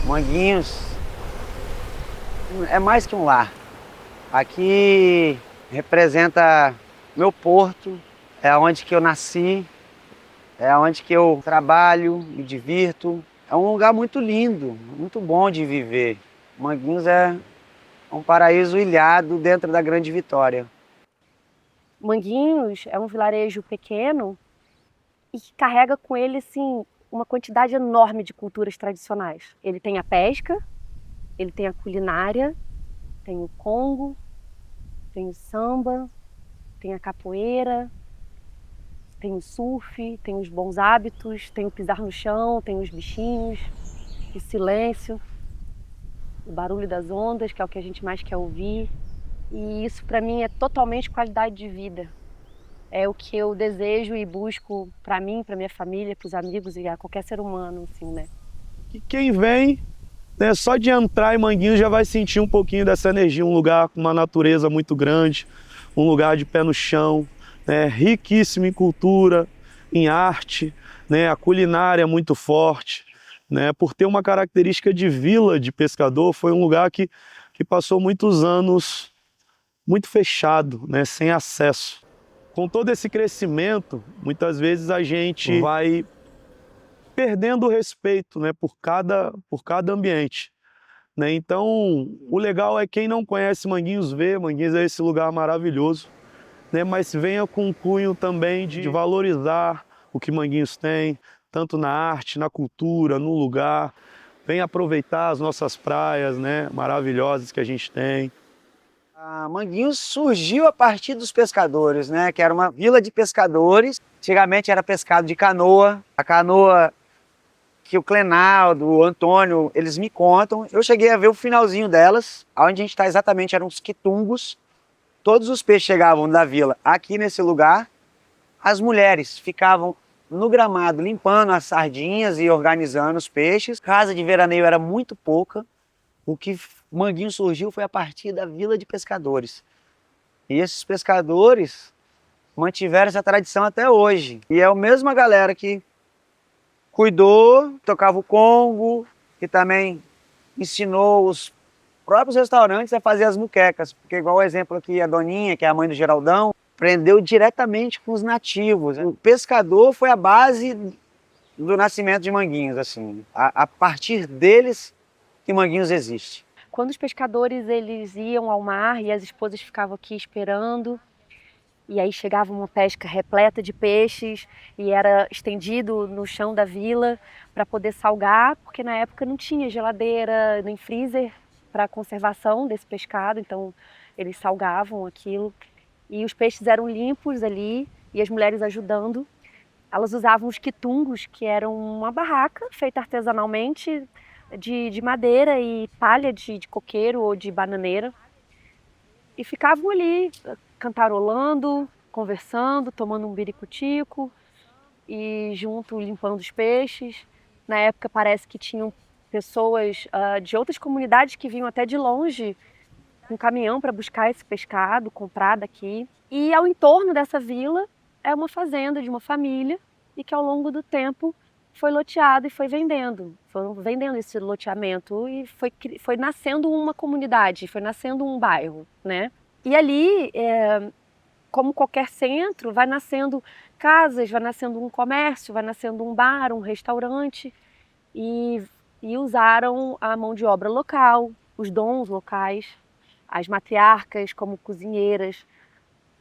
Manguinhos é mais que um lar. Aqui representa meu porto, é onde que eu nasci, é onde que eu trabalho, me divirto. É um lugar muito lindo, muito bom de viver. Manguinhos é um paraíso ilhado dentro da Grande Vitória. Manguinhos é um vilarejo pequeno e que carrega com ele assim, uma quantidade enorme de culturas tradicionais. Ele tem a pesca, ele tem a culinária, tem o Congo, tem o samba, tem a capoeira, tem o surf, tem os bons hábitos, tem o pisar no chão, tem os bichinhos, o silêncio, o barulho das ondas, que é o que a gente mais quer ouvir. E isso para mim é totalmente qualidade de vida. É o que eu desejo e busco para mim, para minha família, para os amigos e a qualquer ser humano, assim, né? E quem vem, né, só de entrar em Manguinhos já vai sentir um pouquinho dessa energia, um lugar com uma natureza muito grande, um lugar de pé no chão, né, riquíssimo em cultura, em arte, né, a culinária é muito forte, né, por ter uma característica de vila de pescador, foi um lugar que passou muitos anos muito fechado, né, sem acesso. Com todo esse crescimento, muitas vezes a gente vai perdendo o respeito, né, por cada ambiente, né? Então, o legal é quem não conhece Manguinhos ver, Manguinhos é esse lugar maravilhoso, né, mas venha com um cunho também de valorizar o que Manguinhos tem, tanto na arte, na cultura, no lugar. Venha aproveitar as nossas praias, né, maravilhosas que a gente tem. Manguinhos surgiu a partir dos pescadores, né? Que era uma vila de pescadores. Antigamente era pescado de canoa. A canoa que o Clenaldo, o Antônio, eles me contam. Eu cheguei a ver o finalzinho delas. Onde a gente está exatamente eram os quitungos. Todos os peixes chegavam da vila aqui nesse lugar. As mulheres ficavam no gramado limpando as sardinhas e organizando os peixes. Casa de veraneio era muito pouca. O que Manguinhos surgiu foi a partir da vila de pescadores. E esses pescadores mantiveram essa tradição até hoje. E é a mesma galera que cuidou, tocava o Congo, que também ensinou os próprios restaurantes a fazer as muquecas. Porque igual o exemplo aqui, a Doninha, que é a mãe do Geraldão, aprendeu diretamente com os nativos. O pescador foi a base do nascimento de Manguinhos, assim. A partir deles que Manguinhos existe. Quando os pescadores eles iam ao mar e as esposas ficavam aqui esperando, e aí chegava uma pesca repleta de peixes e era estendido no chão da vila para poder salgar, porque na época não tinha geladeira nem freezer para conservação desse pescado, então eles salgavam aquilo e os peixes eram limpos ali e as mulheres ajudando. Elas usavam os quitungos, que eram uma barraca feita artesanalmente de madeira e palha de coqueiro ou de bananeira. E ficavam ali cantarolando, conversando, tomando um biricutico e junto limpando os peixes. Na época parece que tinham pessoas de outras comunidades que vinham até de longe com caminhão para buscar esse pescado, comprar daqui. E ao entorno dessa vila é uma fazenda de uma família e que ao longo do tempo foi loteado e foi vendendo. Foram vendendo esse loteamento e foi nascendo uma comunidade, foi nascendo um bairro, né? E ali, como qualquer centro, vai nascendo casas, vai nascendo um comércio, vai nascendo um bar, um restaurante e, e usaram a mão de obra local, os dons locais, as matriarcas como cozinheiras,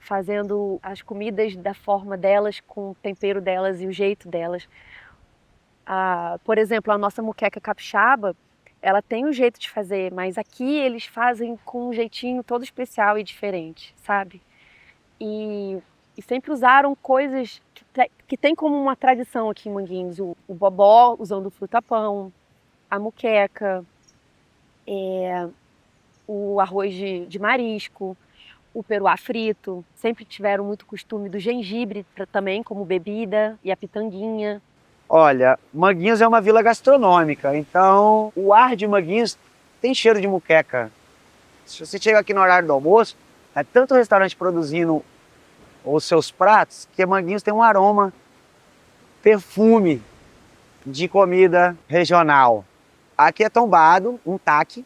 fazendo as comidas da forma delas, com o tempero delas e o jeito delas. Por exemplo, a nossa moqueca capixaba, ela tem um jeito de fazer, mas aqui eles fazem com um jeitinho todo especial e diferente, sabe? E, e sempre usaram coisas que tem como uma tradição aqui em Manguinhos. O bobó usando o fruta-pão, a moqueca, o arroz de marisco, o peruá frito. Sempre tiveram muito costume do gengibre também como bebida e a pitanguinha. Olha, Manguinhos é uma vila gastronômica, então o ar de Manguinhos tem cheiro de muqueca. Se você chega aqui no horário do almoço, é tanto restaurante produzindo os seus pratos que Manguinhos tem um aroma, perfume de comida regional. Aqui é tombado um TAC,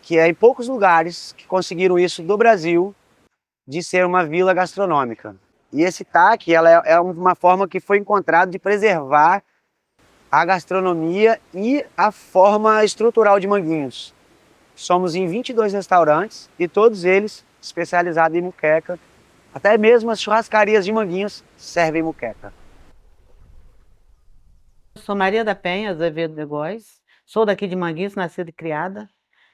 que é em poucos lugares que conseguiram isso do Brasil, de ser uma vila gastronômica. E esse TAC é uma forma que foi encontrada de preservar a gastronomia e a forma estrutural de Manguinhos. Somos em 22 restaurantes e todos eles especializados em muqueca. Até mesmo as churrascarias de Manguinhos servem muqueca. Eu sou Maria da Penha Azevedo de Góes, sou daqui de Manguinhos, nascida e criada,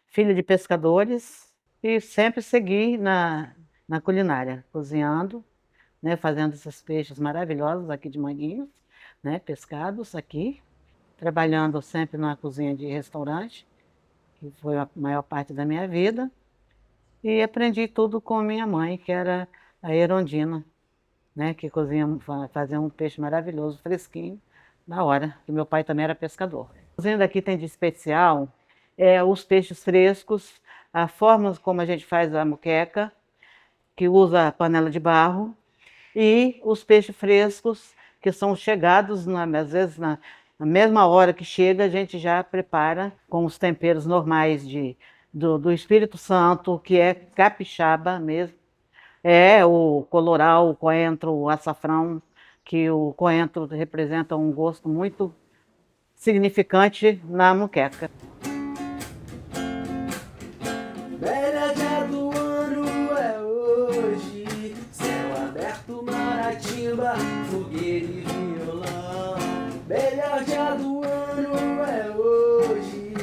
filha de pescadores e sempre segui na culinária, cozinhando, né, fazendo esses peixes maravilhosos aqui de Manguinhos, né, pescados aqui, trabalhando sempre na cozinha de restaurante, que foi a maior parte da minha vida, e aprendi tudo com minha mãe, que era a Erondina, né, que fazia um peixe maravilhoso, fresquinho, na hora, que meu pai também era pescador. A cozinha daqui tem de especial os peixes frescos, a forma como a gente faz a moqueca, que usa a panela de barro, e os peixes frescos, que são chegados, às vezes na mesma hora que chega, a gente já prepara com os temperos normais do Espírito Santo, que é capixaba mesmo. É o colorau, o coentro, o açafrão, que o coentro representa um gosto muito significante na moqueca. Melhor dia do ano é hoje, céu aberto, Maratimba, fogueira e violão. Melhor dia do ano é hoje,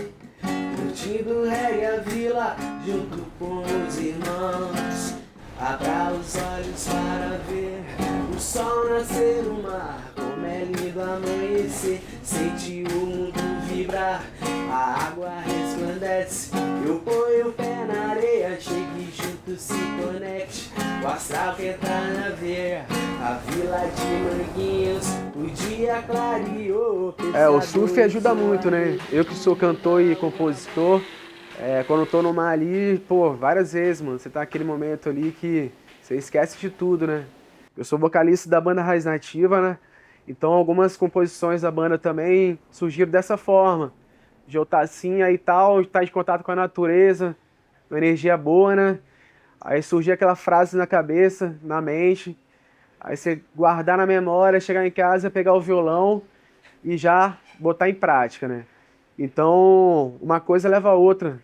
curtindo reggae a vila, junto com os irmãos. Abra os olhos para ver o sol nascer no mar, como é lindo amanhecer, sente o mundo vibrar, a água resplandece, eu ponho o pé na areia, chegue junto, se conecte, o astral que entra na veia, a vila de Manguinhos, o dia clareou. O surf ajuda muito, né? Eu que sou cantor e compositor, quando eu tô no mar ali, pô, várias vezes, mano, você tá naquele momento ali que você esquece de tudo, né? Eu sou vocalista da banda Raiz Nativa, né? Então algumas composições da banda também surgiram dessa forma. De eu estar assim aí tal, estar em contato com a natureza, uma energia boa, né? Aí surgia aquela frase na cabeça, na mente. Aí você guardar na memória, chegar em casa, pegar o violão e já botar em prática, né? Então, uma coisa leva a outra.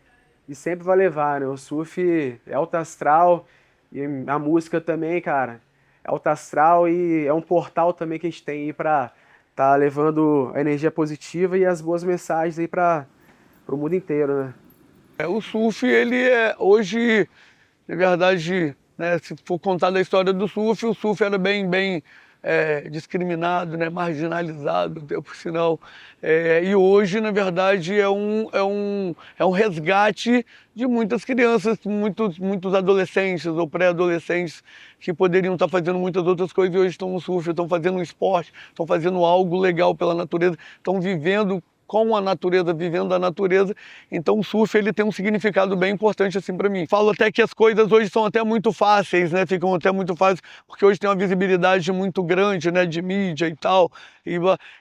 E sempre vai levar, né? O surf é alto astral e a música também, cara, é alto astral e é um portal também que a gente tem aí pra tá levando a energia positiva e as boas mensagens aí para o mundo inteiro, né? O surf, ele hoje, na verdade, né, se for contar da história do surf, o surf era bem discriminado, né, marginalizado, por sinal. E hoje, na verdade, é um resgate de muitas crianças, muitos adolescentes ou pré-adolescentes que poderiam estar fazendo muitas outras coisas e hoje estão no surf, estão fazendo um esporte, estão fazendo algo legal pela natureza, estão vivendo com a natureza, vivendo a natureza. Então o surf, ele tem um significado bem importante assim para mim. Falo até que as coisas hoje são até muito fáceis, né? Ficam até muito fáceis, porque hoje tem uma visibilidade muito grande, né, de mídia e tal.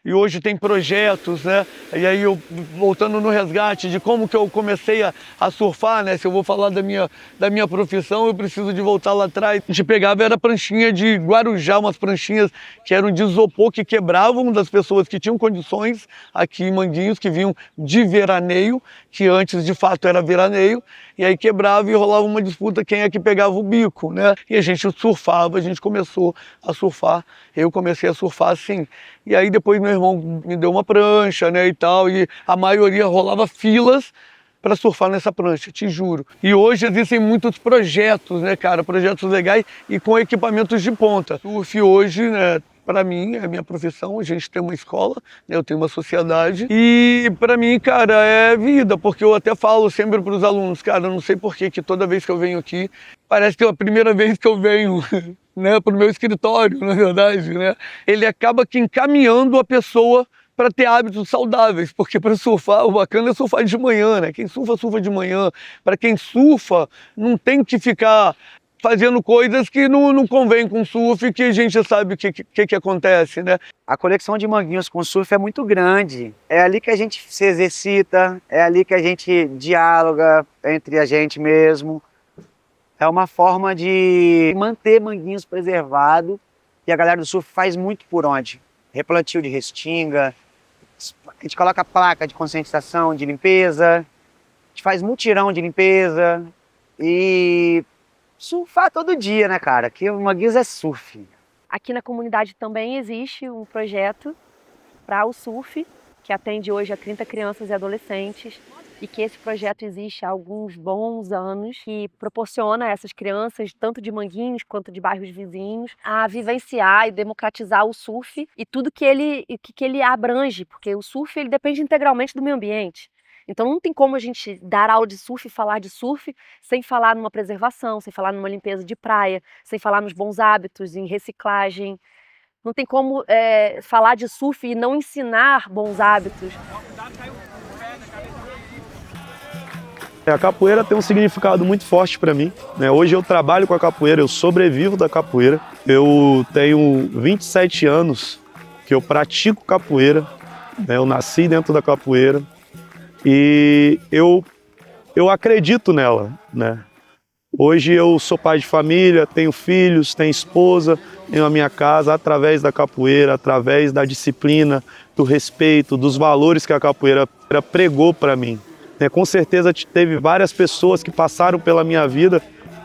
E hoje tem projetos, né? E aí eu, voltando no resgate de como que eu comecei a surfar, né? Se eu vou falar da minha profissão, eu preciso de voltar lá atrás. A gente pegava, era pranchinha de Guarujá, umas pranchinhas que eram de isopor, que quebravam das pessoas que tinham condições aqui em Manguinhos, que vinham de veraneio, que antes de fato era veraneio, e aí quebrava e rolava uma disputa quem é que pegava o bico, né? E a gente surfava, a gente começou a surfar, eu comecei a surfar assim. E aí depois meu irmão me deu uma prancha, né, e tal, e a maioria rolava filas para surfar nessa prancha, te juro. E hoje existem muitos projetos, né, cara, projetos legais e com equipamentos de ponta. Surf hoje, né, para mim, é a minha profissão, a gente tem uma escola, né, eu tenho uma sociedade e para mim, cara, é vida, porque eu até falo sempre para os alunos, cara, eu não sei por que toda vez que eu venho aqui, parece que é a primeira vez que eu venho, né, para o meu escritório, na verdade, né, ele acaba que encaminhando a pessoa para ter hábitos saudáveis, porque para surfar, o bacana é surfar de manhã, né, quem surfa, surfa de manhã, para quem surfa, não tem que ficar fazendo coisas que não convém com surf, que a gente sabe o que acontece, né? A conexão de Manguinhos com o surf é muito grande. É ali que a gente se exercita, é ali que a gente dialoga entre a gente mesmo. É uma forma de manter Manguinhos preservado, e a galera do surf faz muito por onde? Replantio de restinga, a gente coloca placa de conscientização de limpeza, a gente faz mutirão de limpeza e surfar todo dia, né, cara? Que o Manguinhos é surf. Aqui na comunidade também existe um projeto para o surf, que atende hoje a 30 crianças e adolescentes, e que esse projeto existe há alguns bons anos, e proporciona a essas crianças, tanto de Manguinhos quanto de bairros vizinhos, a vivenciar e democratizar o surf e tudo que ele abrange, porque o surf ele depende integralmente do meio ambiente. Então não tem como a gente dar aula de surf e falar de surf sem falar numa preservação, sem falar numa limpeza de praia, sem falar nos bons hábitos, em reciclagem. Não tem como falar de surf e não ensinar bons hábitos. A capoeira tem um significado muito forte para mim, né? Hoje eu trabalho com a capoeira, eu sobrevivo da capoeira. Eu tenho 27 anos que eu pratico capoeira, né? Eu nasci dentro da capoeira e eu acredito nela, né? Hoje eu sou pai de família, tenho filhos, tenho esposa, tenho a minha casa através da capoeira, através da disciplina, do respeito, dos valores que a capoeira pregou para mim. Com certeza teve várias pessoas que passaram pela minha vida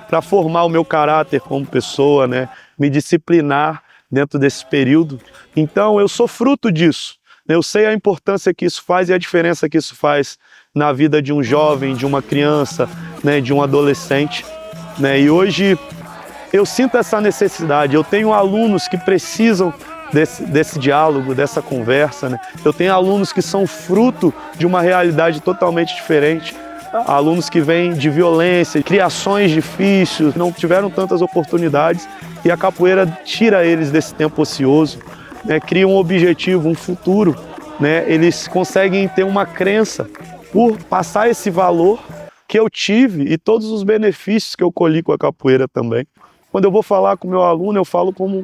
para formar o meu caráter como pessoa, né? Me disciplinar dentro desse período. Então eu sou fruto disso. Eu sei a importância que isso faz e a diferença que isso faz na vida de um jovem, de uma criança, né? De um adolescente, né? E hoje eu sinto essa necessidade. Eu tenho alunos que precisam desse diálogo, dessa conversa, né? Eu tenho alunos que são fruto de uma realidade totalmente diferente, alunos que vêm de violência, criações difíceis, não tiveram tantas oportunidades, e a capoeira tira eles desse tempo ocioso, né? Cria um objetivo, um futuro, né? Eles conseguem ter uma crença por passar esse valor que eu tive e todos os benefícios que eu colhi com a capoeira também. Quando eu vou falar com o meu aluno, eu falo como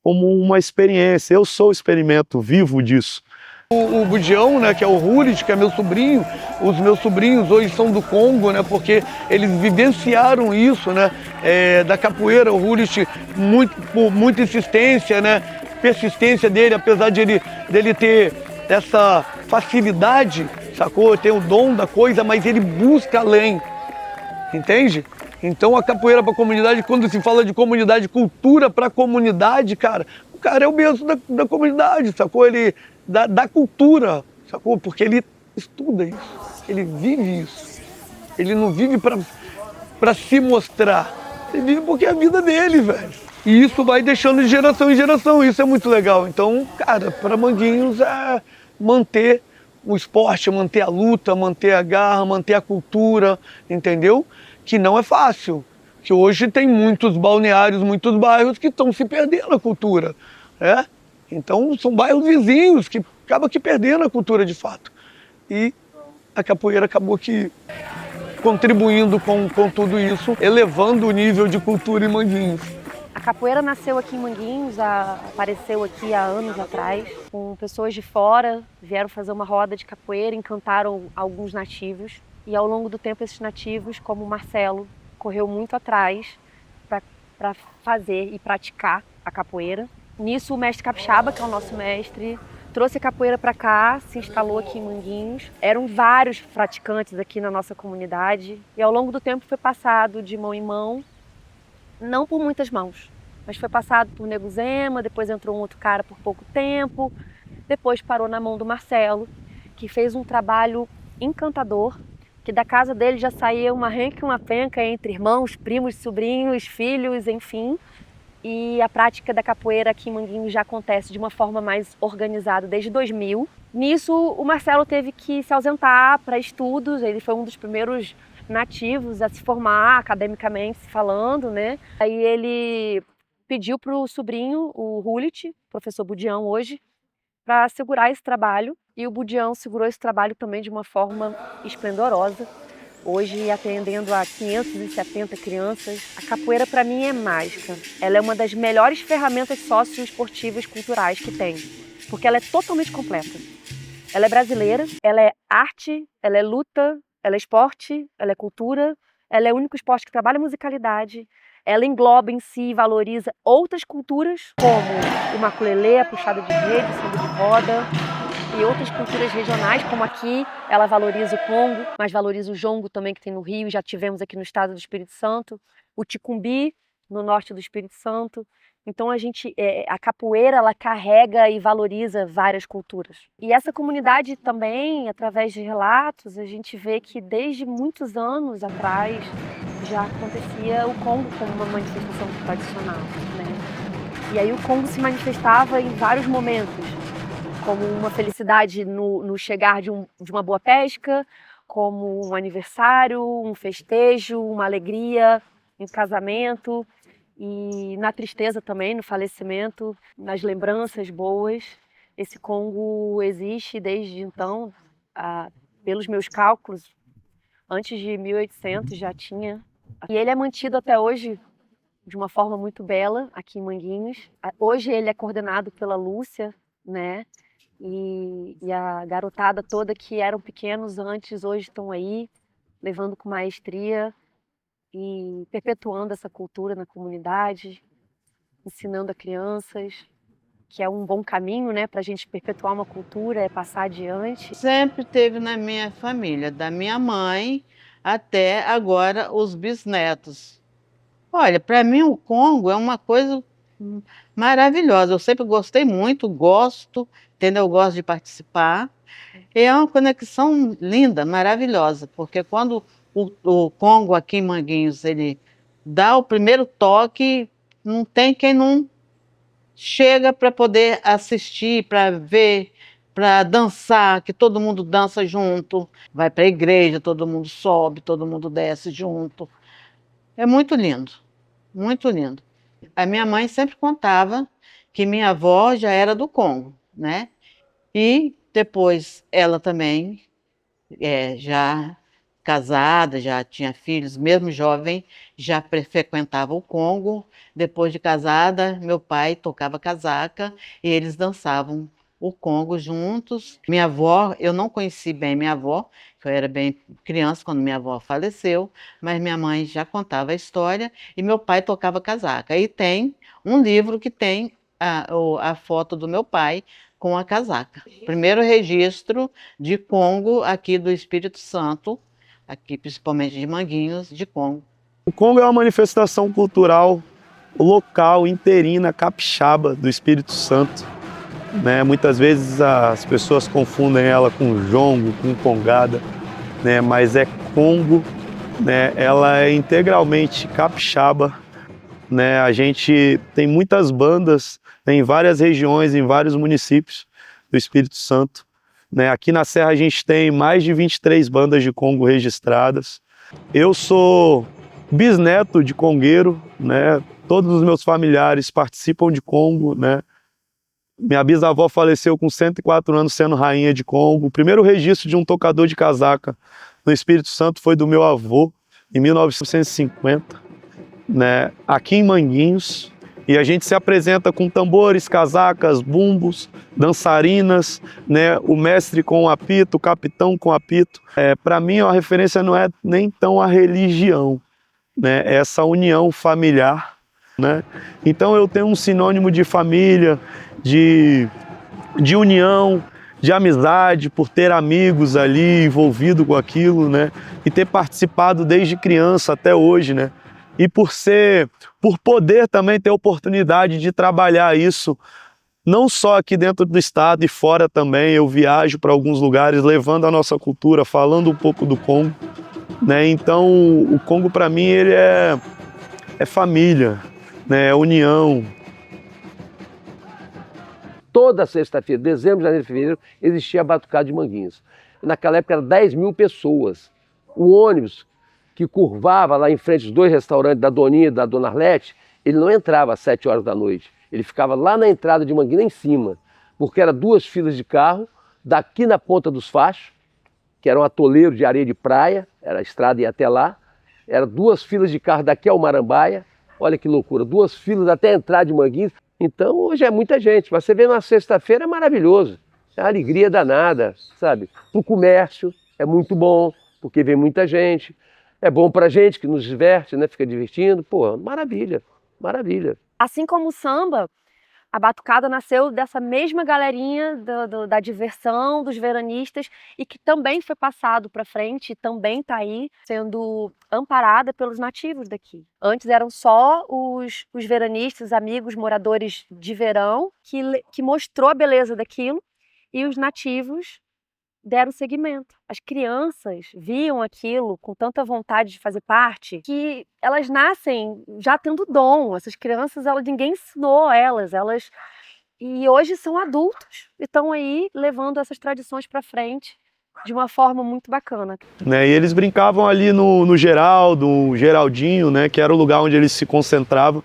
uma experiência. Eu sou o experimento vivo disso. O Budião, né, que é o Hulit, que é meu sobrinho, os meus sobrinhos hoje são do Congo, né, porque eles vivenciaram isso, né, da capoeira. O Hulit, por muita insistência, né, persistência dele, apesar de dele ter essa facilidade, sacou? Tem o dom da coisa, mas ele busca além, entende? Então a capoeira para a comunidade, quando se fala de comunidade, cultura para a comunidade, cara, o cara é o berço da comunidade, sacou? Ele da cultura, sacou? Porque ele estuda isso, ele vive isso. Ele não vive para se mostrar, ele vive porque é a vida dele, velho. E isso vai deixando de geração em geração, isso é muito legal. Então, cara, para Manguinhos é manter o esporte, manter a luta, manter a garra, manter a cultura, entendeu? Que não é fácil, que hoje tem muitos balneários, muitos bairros que estão se perdendo a cultura, né? Então são bairros vizinhos que acabam que perdendo a cultura de fato. E a capoeira acabou que contribuindo com tudo isso, elevando o nível de cultura em Manguinhos. A capoeira nasceu aqui em Manguinhos, apareceu aqui há anos atrás, com pessoas de fora, vieram fazer uma roda de capoeira, encantaram alguns nativos. E ao longo do tempo esses nativos, como o Marcelo, correu muito atrás para fazer e praticar a capoeira. Nisso o mestre Capixaba, que é o nosso mestre, trouxe a capoeira para cá, se instalou aqui em Manguinhos. Eram vários praticantes aqui na nossa comunidade e ao longo do tempo foi passado de mão em mão, não por muitas mãos, mas foi passado por Nego Zema, depois entrou um outro cara por pouco tempo, depois parou na mão do Marcelo, que fez um trabalho encantador, que da casa dele já saía uma renca e uma penca entre irmãos, primos, sobrinhos, filhos, enfim. E a prática da capoeira aqui em Manguinhos já acontece de uma forma mais organizada desde 2000. Nisso, o Marcelo teve que se ausentar para estudos, ele foi um dos primeiros nativos a se formar academicamente falando, né? Aí ele pediu para o sobrinho, o Hulit, professor Budião hoje, para segurar esse trabalho. E o Budião segurou esse trabalho também de uma forma esplendorosa. hoje atendendo a 570 crianças. A capoeira para mim é mágica. Ela é uma das melhores ferramentas socioesportivas culturais que tem, porque ela é totalmente completa. Ela é brasileira, ela é arte, ela é luta, ela é esporte, ela é cultura, ela é o único esporte que trabalha musicalidade. Ela engloba em si e valoriza outras culturas, como o maculelê, a puxada de rede, o samba de roda, e outras culturas regionais, como aqui, ela valoriza o Congo, mas valoriza o jongo também, que tem no Rio, e já tivemos aqui no estado do Espírito Santo, o ticumbi, no norte do Espírito Santo. Então a capoeira, ela carrega e valoriza várias culturas. E essa comunidade também, através de relatos, a gente vê que desde muitos anos atrás já acontecia o Congo como uma manifestação tradicional, né? E aí o Congo se manifestava em vários momentos, como uma felicidade no chegar de uma boa pesca, como um aniversário, um festejo, uma alegria, um casamento, e na tristeza também, no falecimento, nas lembranças boas. Esse Congo existe desde então, pelos meus cálculos, antes de 1800 já tinha. E ele é mantido até hoje de uma forma muito bela aqui em Manguinhos. Hoje ele é coordenado pela Lúcia, né? E a garotada toda que eram pequenos antes, hoje estão aí, levando com maestria e perpetuando essa cultura na comunidade, ensinando a crianças, que é um bom caminho, né, para a gente perpetuar uma cultura, é passar adiante. Sempre teve na minha família, da minha mãe até agora os bisnetos. Olha, para mim o Congo é uma coisa maravilhosa. Eu sempre gostei muito, gosto, entendeu? Eu gosto de participar. E é uma conexão linda, maravilhosa, porque quando o Congo aqui em Manguinhos, ele dá o primeiro toque, não tem quem não chega para poder assistir, para ver, para dançar, que todo mundo dança junto, vai para a igreja, todo mundo sobe, todo mundo desce junto. É muito lindo, muito lindo. A minha mãe sempre contava que minha avó já era do Congo, né? E depois ela também, já casada, já tinha filhos, mesmo jovem, já frequentava o Congo. Depois de casada, meu pai tocava casaca e eles dançavam o Congo juntos. Minha avó, eu não conheci bem minha avó, que eu era bem criança quando minha avó faleceu, mas minha mãe já contava a história e meu pai tocava casaca. E tem um livro que tem a foto do meu pai com a casaca. Primeiro registro de Congo aqui do Espírito Santo, aqui principalmente de Manguinhos, de Congo. O Congo é uma manifestação cultural local, interina, capixaba do Espírito Santo, né? Muitas vezes as pessoas confundem ela com jongo, com congada, né? Mas é Congo, né? Ela é integralmente capixaba, né? A gente tem muitas bandas, né, em várias regiões, em vários municípios do Espírito Santo, né? Aqui na Serra a gente tem mais de 23 bandas de Congo registradas. Eu sou bisneto de congueiro, né? Todos os meus familiares participam de Congo, né? Minha bisavó faleceu com 104 anos sendo rainha de Congo. O primeiro registro de um tocador de casaca no Espírito Santo foi do meu avô, em 1950, né? Aqui em Manguinhos. E a gente se apresenta com tambores, casacas, bumbos, dançarinas, né? O mestre com o apito, o capitão com o apito. Para mim, a referência não é nem tão a religião, né? É essa união familiar, né? Então eu tenho um sinônimo de família, de união, de amizade, por ter amigos ali envolvido com aquilo, né? E ter participado desde criança até hoje, né? E por poder também ter oportunidade de trabalhar isso, não só aqui dentro do estado e fora também. Eu viajo para alguns lugares levando a nossa cultura, falando um pouco do Congo, né? Então o Congo para mim ele é família, né? É união. Toda sexta-feira, dezembro, janeiro e fevereiro, existia a Batucada de Manguinhos. Naquela época eram 10 mil pessoas. O ônibus que curvava lá em frente aos dois restaurantes da Doninha e da Dona Arlete, ele não entrava às 7 horas da noite. Ele ficava lá na entrada de Manguinhos, lá em cima, porque eram 2 filas de carro, daqui na Ponta dos Fachos, que era um atoleiro de areia de praia, era a estrada ia até lá, era 2 filas de carro daqui ao Marambaia, olha que loucura, 2 filas até entrar de Manguinhos. Então hoje é muita gente, mas você vê na sexta-feira é maravilhoso, é uma alegria danada, sabe? Para o comércio é muito bom, porque vem muita gente, é bom para a gente que nos diverte, né? Fica divertindo, pô, maravilha, maravilha. Assim como o samba, a batucada nasceu dessa mesma galerinha da diversão, dos veranistas, e que também foi passado para frente, também está aí sendo amparada pelos nativos daqui. Antes eram só os veranistas, amigos, moradores de verão, que mostrou a beleza daquilo, e os nativos deram seguimento. As crianças viam aquilo com tanta vontade de fazer parte que elas nascem já tendo dom. Essas crianças, ninguém ensinou elas, e hoje são adultos e estão aí levando essas tradições para frente de uma forma muito bacana. Né, e eles brincavam ali no Geraldinho, né, que era o lugar onde eles se concentravam,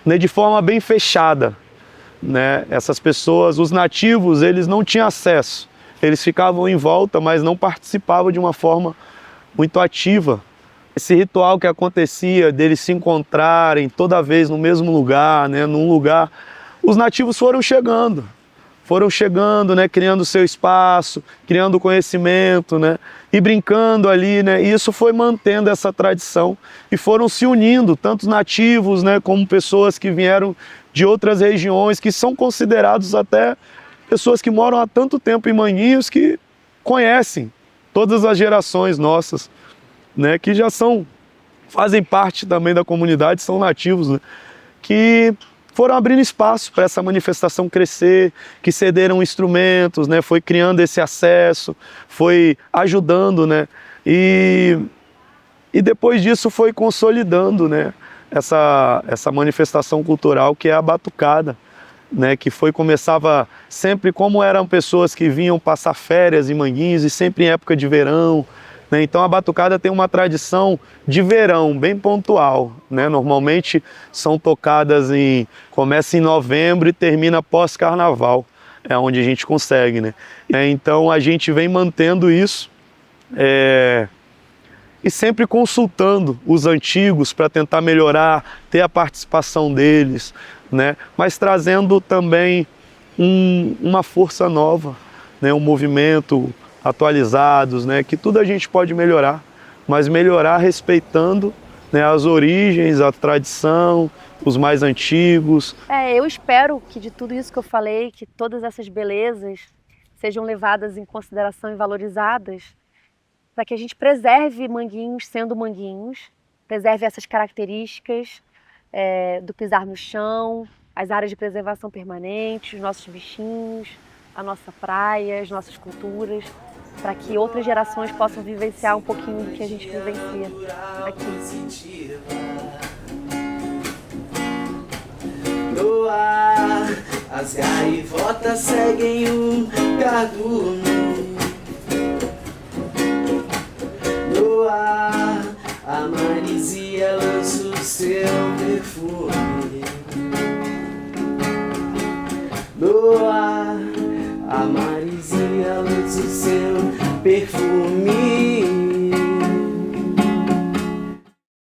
né, de forma bem fechada. Né? Essas pessoas, os nativos, eles não tinham acesso. Eles ficavam em volta, mas não participavam de uma forma muito ativa. Esse ritual que acontecia deles se encontrarem toda vez no mesmo lugar, né, num lugar, os nativos foram chegando, né, criando seu espaço, criando conhecimento, né, e brincando ali, né, e isso foi mantendo essa tradição e foram se unindo, tanto nativos, né, como pessoas que vieram de outras regiões, que são considerados até pessoas que moram há tanto tempo em Manguinhos, que conhecem todas as gerações nossas, né, que já fazem parte também da comunidade, são nativos, né, que foram abrindo espaço para essa manifestação crescer, que cederam instrumentos, né, foi criando esse acesso, foi ajudando, né, e depois disso foi consolidando, né, essa manifestação cultural que é a batucada, né, que começava sempre, como eram pessoas que vinham passar férias em Manguinhos e sempre em época de verão, né, então a batucada tem uma tradição de verão bem pontual, né, normalmente são tocadas começa em novembro e termina pós-carnaval, é onde a gente consegue, né, então a gente vem mantendo isso e sempre consultando os antigos para tentar melhorar, ter a participação deles, né? Mas trazendo também uma força nova, né? Um movimento atualizados, né? Que tudo a gente pode melhorar, mas melhorar respeitando, né, as origens, a tradição, os mais antigos. Eu espero que de tudo isso que eu falei, que todas essas belezas sejam levadas em consideração e valorizadas, para que a gente preserve Manguinhos sendo Manguinhos, preserve essas características do pisar no chão, as áreas de preservação permanente, os nossos bichinhos, a nossa praia, as nossas culturas, para que outras gerações possam vivenciar um pouquinho do que a gente vivencia aqui. No ar, as gaivotas seguem o cardume. No ar, a marisia lança o seu perfume. No ar, a marisia lança o seu perfume.